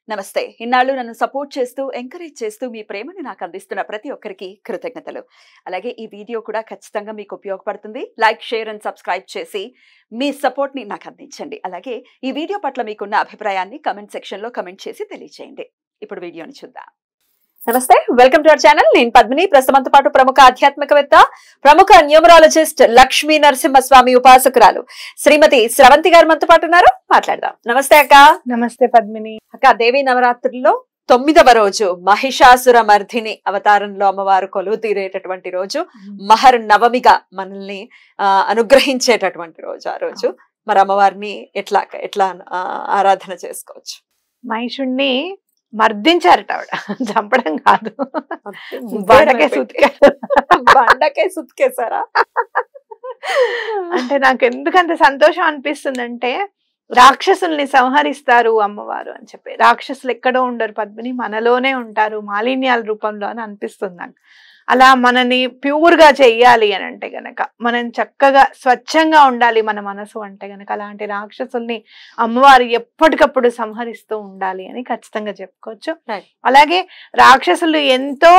నమస్తే. ఇన్నాళ్ళు నన్ను సపోర్ట్ చేస్తూ, ఎంకరేజ్ చేస్తూ మీ ప్రేమని నాకు అందిస్తున్న ప్రతి ఒక్కరికి కృతజ్ఞతలు. అలాగే ఈ వీడియో కూడా ఖచ్చితంగా మీకు ఉపయోగపడుతుంది. లైక్, షేర్ అండ్ సబ్స్క్రైబ్ చేసి మీ సపోర్ట్‌ని నాకు అందించండి. అలాగే ఈ వీడియో పట్ల మీకున్న అభిప్రాయాన్ని కామెంట్ సెక్షన్‌లో కామెంట్ చేసి తెలియజేయండి. ఇప్పుడు వీడియోని చూద్దాం. నమస్తే, వెల్కమ్ టు అవర్ ఛానల్. నేను పద్మిని. ప్రస్తుతంతో పాటు ప్రముఖ ఆధ్యాత్మికవేత్త, ప్రముఖ న్యూమరాలజిస్ట్, లక్ష్మీ నరసింహస్వామి ఉపాసకురాలు శ్రీమతి స్రవంతి గారు మనతో పాటు ఉన్నారు. మాట్లాడదాం. నమస్తే అక్క. నమస్తే పద్మిని. అక్క, దేవీ నవరాత్రుల్లో 9వ రోజు మహిషాసుర మర్దిని అవతారంలో అమ్మవారు కొలువు తీరేటటువంటి రోజు, మహర్ నవమిగా మనల్ని అనుగ్రహించేటటువంటి రోజు. ఆ రోజు మరి అమ్మవారిని ఎట్లా ఆరాధన చేసుకోవచ్చు? మహిషుణ్ణి మర్దించారట ఆవిడ, చంపడం కాదు, బండకే సుతికేసారా? అంటే నాకు ఎందుకంత సంతోషం అనిపిస్తుందంటే, రాక్షసుల్ని సంహరిస్తారు అమ్మవారు అని చెప్పి. రాక్షసులు ఎక్కడో ఉండరు పద్మిని, మనలోనే ఉంటారు, మాలిన్యాల రూపంలో అని అనిపిస్తుంది నాకు. అలా మనని ప్యూర్ గా చెయ్యాలి అని అంటే గనక, మనం చక్కగా స్వచ్ఛంగా ఉండాలి మన మనసు అంటే గనక, అలాంటి రాక్షసుల్ని అమ్మవారు ఎప్పటికప్పుడు సంహరిస్తూ ఉండాలి అని ఖచ్చితంగా చెప్పుకోవచ్చు. అలాగే రాక్షసులు ఎంతో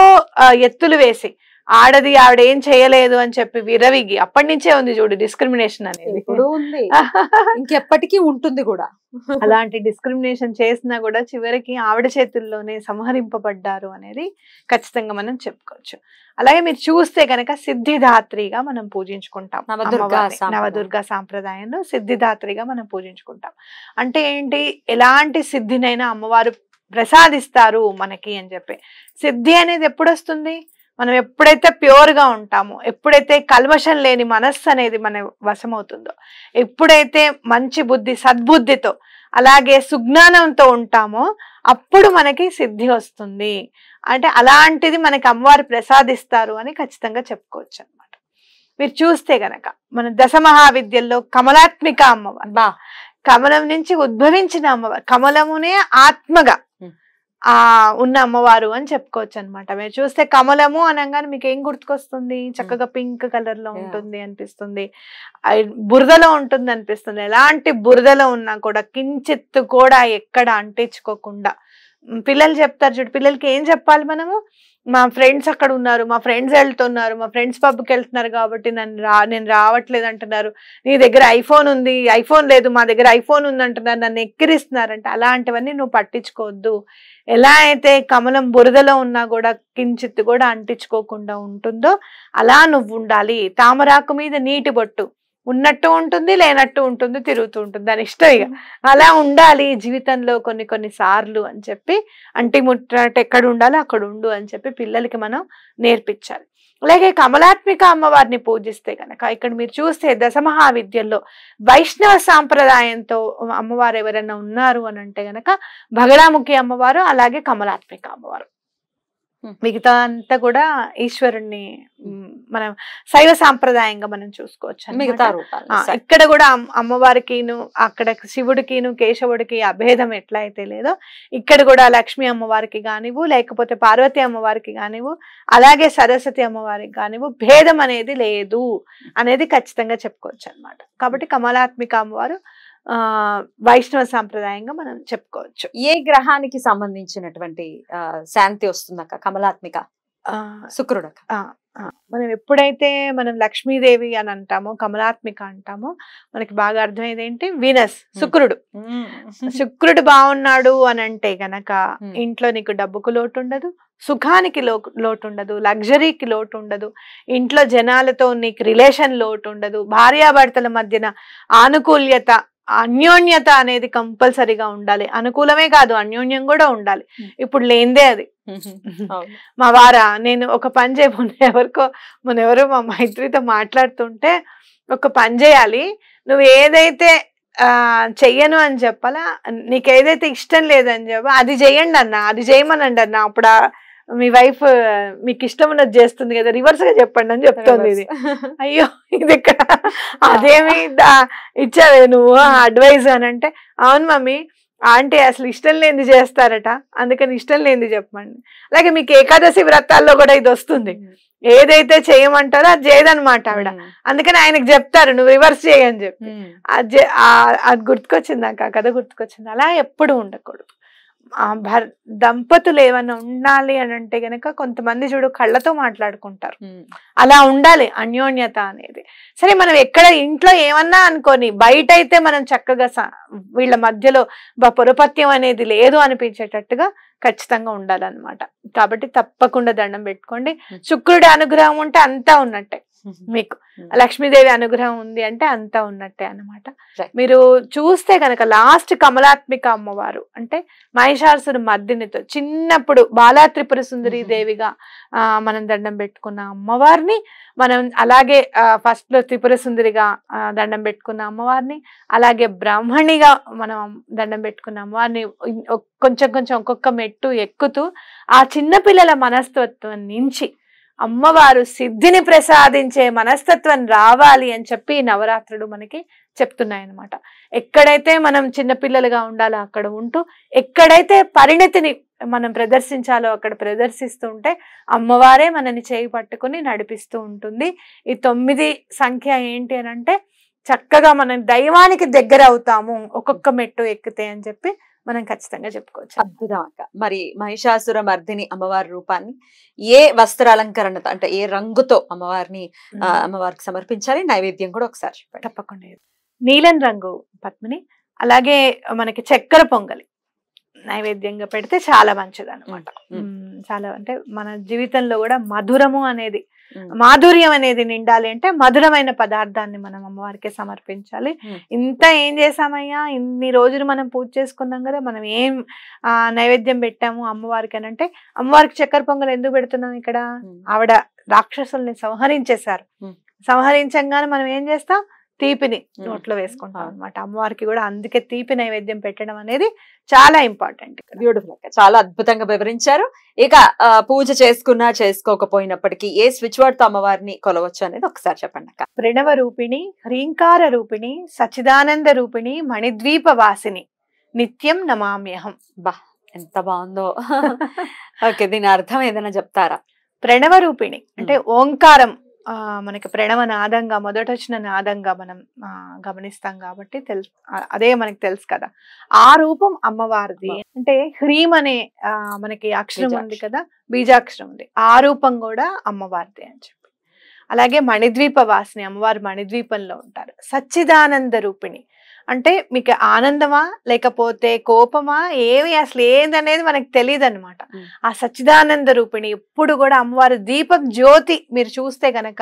ఎత్తులు వేసి ఆవిడేం చేయలేదు అని చెప్పి విరవిగి, అప్పటి నుంచే ఉంది చూడు డిస్క్రిమినేషన్ అనేది, ఇప్పుడు ఉంది, ఇంకెప్పటికీ ఉంటుంది కూడా. అలాంటి డిస్క్రిమినేషన్ చేసినా కూడా చివరికి ఆవిడ చేతుల్లోనే సంహరింపబడ్డారు అనేది ఖచ్చితంగా మనం చెప్పుకోవచ్చు. అలాగే మీరు చూస్తే కనుక సిద్ధిదాత్రిగా మనం పూజించుకుంటాం. నవదుర్గా సాంప్రదాయంలో సిద్ధిదాత్రిగా మనం పూజించుకుంటాం. అంటే ఏంటి, ఎలాంటి సిద్ధినైనా అమ్మవారు ప్రసాదిస్తారు మనకి అని చెప్పి. సిద్ధి అనేది ఎప్పుడు వస్తుంది? మనం ఎప్పుడైతే ప్యూర్ గా ఉంటామో, ఎప్పుడైతే కల్మషం లేని మనస్సు అనేది మన వశమవుతుందో, ఎప్పుడైతే మంచి బుద్ధి, సద్బుద్ధితో, అలాగే సుజ్ఞానంతో ఉంటామో, అప్పుడు మనకి సిద్ధి వస్తుంది. అంటే అలాంటిది మనకి అమ్మవారు ప్రసాదిస్తారు అని ఖచ్చితంగా చెప్పుకోవచ్చు అనమాట. మీరు చూస్తే గనక మన దశమహావిద్యల్లో కమలాత్మిక అమ్మవారు, కమలం నుంచి ఉద్భవించిన అమ్మవారు, కమలమునే ఆత్మగా ఉన్న అమ్మవారు అని చెప్పుకోవచ్చు అనమాట. మీరు చూస్తే కమలము అనగానే మీకు ఏం గుర్తుకొస్తుంది? చక్కగా పింక్ కలర్ లో ఉంటుంది అనిపిస్తుంది, బురదలో ఉంటుంది అనిపిస్తుంది. ఎలాంటి బురదలో ఉన్నా కూడా కించిత్తు కూడా ఎక్కడ అంటించుకోకుండా, పిల్లలు చెప్తారు చూడు, పిల్లలకి ఏం చెప్పాలి మనము? మా ఫ్రెండ్స్ అక్కడ ఉన్నారు, మా ఫ్రెండ్స్ వెళ్తున్నారు, మా ఫ్రెండ్స్ పబ్కి వెళ్తున్నారు కాబట్టి నేను రావట్లేదు అంటున్నారు, నీ దగ్గర ఐఫోన్ ఉంది, ఐఫోన్ లేదు, మా దగ్గర ఐఫోన్ ఉంది అంటున్నారు, నన్ను ఎక్కిరిస్తున్నారంటే అలాంటివన్నీ నువ్వు పట్టించుకోవద్దు. ఎలా అయితే కమలం బురదలో ఉన్నా కూడా కించిత్తు కూడా అంటించుకోకుండా ఉంటుందో అలా నువ్వు ఉండాలి. తామరాకు మీద నీటి బొట్టు ఉన్నట్టు ఉంటుంది, లేనట్టు ఉంటుంది, తిరుగుతూ ఉంటుంది, దాని ఇష్టం. ఇక అలా ఉండాలి జీవితంలో కొన్ని సార్లు అని చెప్పి, అంటి ముట్టట ఎక్కడ ఉండాలో అక్కడ ఉండు అని చెప్పి పిల్లలకి మనం నేర్పించాలి. అలాగే కమలాత్మిక అమ్మవారిని పూజిస్తే కనుక, ఇక్కడ మీరు చూస్తే దశమహావిద్యల్లో వైష్ణవ సాంప్రదాయంతో అమ్మవారు ఎవరైనా ఉన్నారు అని అంటే గనక బగళాముఖి అమ్మవారు, అలాగే కమలాత్మిక అమ్మవారు. మిగతా అంతా కూడా ఈశ్వరుణ్ణి మనం శైవ సాంప్రదాయంగా మనం చూసుకోవచ్చు. మిగతా ఇక్కడ కూడా అమ్మవారికిను, అక్కడ శివుడికిను కేశవుడికి అభేదం ఎట్లయితే లేదో, ఇక్కడ కూడా లక్ష్మీ అమ్మవారికి కానివ్వు, లేకపోతే పార్వతీ అమ్మవారికి కానివ్వు, అలాగే సరస్వతి అమ్మవారికి కానివ్వు, భేదం అనేది లేదు అనేది ఖచ్చితంగా చెప్పుకోవచ్చు అనమాట. కాబట్టి కమలాత్మిక అమ్మవారు వైష్ణవ సాంప్రదాయంగా మనం చెప్పుకోవచ్చు. ఏ గ్రహానికి సంబంధించినటువంటి శాంతి వస్తుందక్క కమలాత్మిక? శుక్రుడు. మనం ఎప్పుడైతే మనం లక్ష్మీదేవి అని అంటామో, కమలాత్మిక అంటామో, మనకి బాగా అర్థమయ్యేది ఏంటి? వీనస్, శుక్రుడు. శుక్రుడు బాగున్నాడు అని అంటే గనక ఇంట్లో నీకు డబ్బుకు లోటు ఉండదు, సుఖానికి లోటు ఉండదు, లగ్జరీకి లోటు ఉండదు, ఇంట్లో జనాలతో నీకు రిలేషన్ లోటు ఉండదు, భార్యాభర్తల మధ్యన ఆనుకూల్యత, అన్యోన్యత అనేది కంపల్సరీగా ఉండాలి. అనుకూలమే కాదు, అన్యోన్యం కూడా ఉండాలి. ఇప్పుడు లేనిదే అది. మా వారా, నేను ఒక పని చేయబోను, ఎవరో మా మైత్రితో మాట్లాడుతుంటే, ఒక పని చేయాలి, నువ్వు ఏదైతే చెయ్యను అని చెప్పాలా, నీకు ఏదైతే ఇష్టం లేదని చెప్ప అది చెయ్యండి అన్న, అది చేయమనండి అన్న, అప్పుడు మీ వైఫ్ మీకు ఇష్టం ఉన్నది చేస్తుంది కదా, రివర్స్ గా చెప్పండి అని చెప్తుంది. ఇది అయ్యో, ఇది ఇక్కడ అదేమి ఇచ్చావే నువ్వు అడ్వైజ్ అని అంటే, అవును మమ్మీ, ఆంటీ అసలు ఇష్టం లేనిది చేస్తారట, అందుకని ఇష్టం లేనిది చెప్పండి. అలాగే మీకు ఏకాదశి వ్రతాల్లో కూడా ఇది వస్తుంది, ఏదైతే చేయమంటారో అది చేయదనమాట ఆవిడ, అందుకని ఆయనకు చెప్తారు నువ్వు రివర్స్ చేయని చెప్పి. అది గుర్తుకొచ్చింది నాకు, ఆ కథ గుర్తుకొచ్చింది. అలా ఎప్పుడు ఉండకూడదు. దంపతులు ఏమన్నా ఉండాలి అని అంటే గనక కొంతమంది చూడు కళ్ళతో మాట్లాడుకుంటారు. అలా ఉండాలి అన్యోన్యత అనేది. సరే మనం ఎక్కడ ఇంట్లో ఏమన్నా అనుకోని బయట అయితే మనం చక్కగా వీళ్ళ మధ్యలో పొరపత్యం అనేది లేదు అనిపించేటట్టుగా ఖచ్చితంగా ఉండాలన్నమాట. కాబట్టి తప్పకుండా దండం పెట్టుకోండి. శుక్రుడి అనుగ్రహం ఉంటే అంతా ఉన్నట్టే, మీకు లక్ష్మీదేవి అనుగ్రహం ఉంది అంటే అంతా ఉన్నట్టే అన్నమాట. మీరు చూస్తే కనుక లాస్ట్ కమలాత్మిక అమ్మవారు అంటే మహిషాసుర మర్దినితో చిన్నప్పుడు బాలా త్రిపుర సుందరి దేవిగా మనం దండం పెట్టుకున్న అమ్మవారిని, మనం అలాగే ఫస్ట్ లో త్రిపుర సుందరిగా దండం పెట్టుకున్న అమ్మవారిని, అలాగే బ్రాహ్మణిగా మనం దండం పెట్టుకున్న అమ్మవారిని కొంచెం కొంచెం ఒక్కొక్క మెట్టు ఎక్కుతూ ఆ చిన్నపిల్లల మనస్తత్వం నుంచి అమ్మవారు సిద్ధిని ప్రసాదించే మనస్తత్వం రావాలి అని చెప్పి నవరాత్రులు మనకి చెప్తున్నాయి అన్నమాట. ఎక్కడైతే మనం చిన్నపిల్లలుగా ఉండాలో అక్కడ ఉంటూ, ఎక్కడైతే పరిణతిని మనం ప్రదర్శించాలో అక్కడ ప్రదర్శిస్తూ ఉంటే అమ్మవారే మనని చేయి పట్టుకుని నడిపిస్తూ ఉంటుంది. ఈ 9 సంఖ్య ఏంటి అని అంటే చక్కగా మనం దైవానికి దగ్గర అవుతాము ఒక్కొక్క మెట్టు ఎక్కితే అని చెప్పి మనం ఖచ్చితంగా చెప్పుకోవచ్చు. అద్భుతం అక్క. మరి మహిషాసుర మర్దిని అమ్మవారి రూపాన్ని ఏ వస్త్రాలంకరణతో అంటే ఏ రంగుతో అమ్మవారికి సమర్పించాలి, నైవేద్యం కూడా ఒకసారి చెప్పండి. తప్పకుండా. నీలం రంగు పద్మిని, అలాగే మనకి చక్కెర పొంగలి నైవేద్యంగా పెడితే చాలా మంచిది అనమాట. చాలా అంటే మన జీవితంలో కూడా మధురము అనేది, మాధుర్యం అనేది నిండాలి అంటే మధురమైన పదార్థాన్ని మనం అమ్మవారికి సమర్పించాలి. ఇంత ఏం చేసామయ్యా, ఇన్ని రోజులు మనం పూజ చేసుకున్నాం కదా, మనం ఏం నైవేద్యం పెట్టాము అమ్మవారికి అని అంటే, అమ్మవారికి చక్కెర పొంగల్ ఎందుకు పెడుతున్నాం ఇక్కడ, ఆవిడ రాక్షసుల్ని సంహరించేశారు. సంహరించంగానే మనం ఏం చేస్తాం, తీపిని నోట్లో వేసుకుంటాం అనమాట. అమ్మవారికి కూడా అందుకే తీపి నైవేద్యం పెట్టడం అనేది చాలా ఇంపార్టెంట్. బ్యూటిఫుల్ అక్క, చాలా అద్భుతంగా వివరించారు. ఇక పూజ చేసుకున్నా చేసుకోకపోయినప్పటికీ ఏ స్విచ్ వర్డ్ తో అమ్మవారిని కొలవచ్చు అనేది ఒకసారి చెప్పండి అక్క. ప్రణవ రూపిణి, హ్రీంకార రూపిణి, సచిదానంద రూపిణి, మణిద్వీప వాసిని, నిత్యం నమామ్యహం. బా, ఎంత బాగుందో. ఓకే, దీని అర్థం ఏదైనా చెప్తారా? ప్రణవ రూపిణి అంటే ఓంకారం, మనకి ప్రణవ నాదంగా మొదట వచ్చిన నాదంగా మనం గమనిస్తాం కాబట్టి అదే మనకి తెలుసు కదా. ఆ రూపం అమ్మవారిది. అంటే హ్రీం అనే మనకి అక్షరం ఉంది కదా, బీజాక్షరం ఉంది, ఆ రూపం కూడా అమ్మవారిది అని చెప్పి. అలాగే మణిద్వీప వాసిని, అమ్మవారు మణిద్వీపంలో ఉంటారు. సచ్చిదానంద రూపిణి అంటే మీకు ఆనందమా లేకపోతే కోపమా ఏమి అసలు ఏందనేది మనకు తెలియదు అనమాట. ఆ సచ్చిదానంద రూపిణి ఎప్పుడు కూడా అమ్మవారి దీపం జ్యోతి మీరు చూస్తే గనక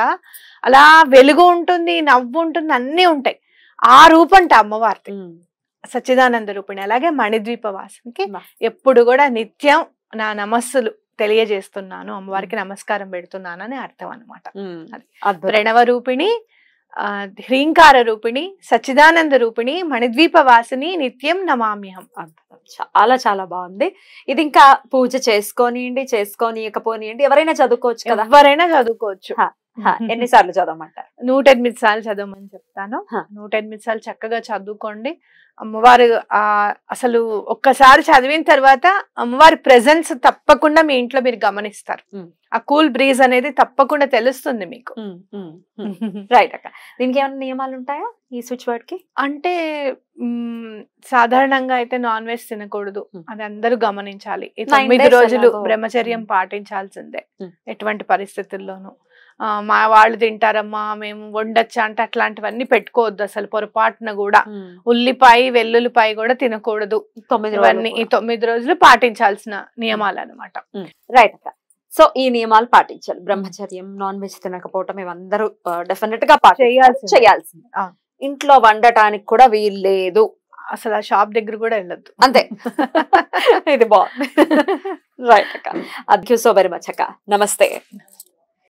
అలా వెలుగు ఉంటుంది, నవ్వు ఉంటుంది, అన్నీ ఉంటాయి. ఆ రూపంట అమ్మవారిది సచ్చిదానంద రూపిణి. అలాగే మణిద్వీప వాసినికి ఎప్పుడు కూడా నిత్యం నా నమస్సులు తెలియజేస్తున్నాను, అమ్మవారికి నమస్కారం పెడుతున్నాను అని అర్థం అనమాట. ప్రణవ రూపిణి, హ్రీంకార రూపిణి, సచ్చిదానంద రూపిణి, మణిద్వీప వాసిని, నిత్యం నమామ్యహం. చాలా చాలా బాగుంది. ఇది ఇంకా పూజ చేసుకోనియకపోనియండి ఎవరైనా చదువుకోవచ్చు కదా? ఎవరైనా చదువుకోవచ్చు. ఎన్నిసార్లు చదవమంటారు? 108 సార్లు చదవమని చెప్తాను. 108 సార్లు చక్కగా చదువుకోండి. అమ్మవారు అసలు ఒక్కసారి చదివిన తర్వాత అమ్మవారి ప్రెజెన్స్ తప్పకుండా మీ ఇంట్లో మీరు గమనిస్తారు. ఆ కూల్ బ్రీజ్ అనేది తప్పకుండా తెలుస్తుంది మీకు. రైట్ అక్క. దీనికి ఏమైనా నియమాలు ఉంటాయా ఈ స్విచ్ వర్డ్ కి? అంటే సాధారణంగా అయితే నాన్ వెజ్ తినకూడదు, అది అందరూ గమనించాలి. 9 రోజులు బ్రహ్మచర్యం పాటించాల్సిందే ఎటువంటి పరిస్థితుల్లోనూ. మా వాళ్ళు తింటారమ్మా మేము వండొచ్చా అంటే అట్లాంటివన్నీ పెట్టుకోవద్దు అసలు పొరపాటున కూడా. ఉల్లిపాయ వెల్లుల్లిపాయ కూడా తినకూడదు. ఇవన్నీ ఈ 9 రోజులు పాటించాల్సిన నియమాలు అనమాట. రైట్ అక్క. సో ఈ నియమాలు పాటించాలి. బ్రహ్మచర్యం, నాన్ వెజ్ తినకపోవటం ఇవందరూ డెఫినెట్ గా చేయాల్సింది. ఇంట్లో వండటానికి కూడా వీల్లేదు, అసలు ఆ షాప్ దగ్గర కూడా వెళ్ళొద్దు, అంతే. ఇది బాగుంది. రైట్ అక్క. Thank you so very much అక్క. నమస్తే.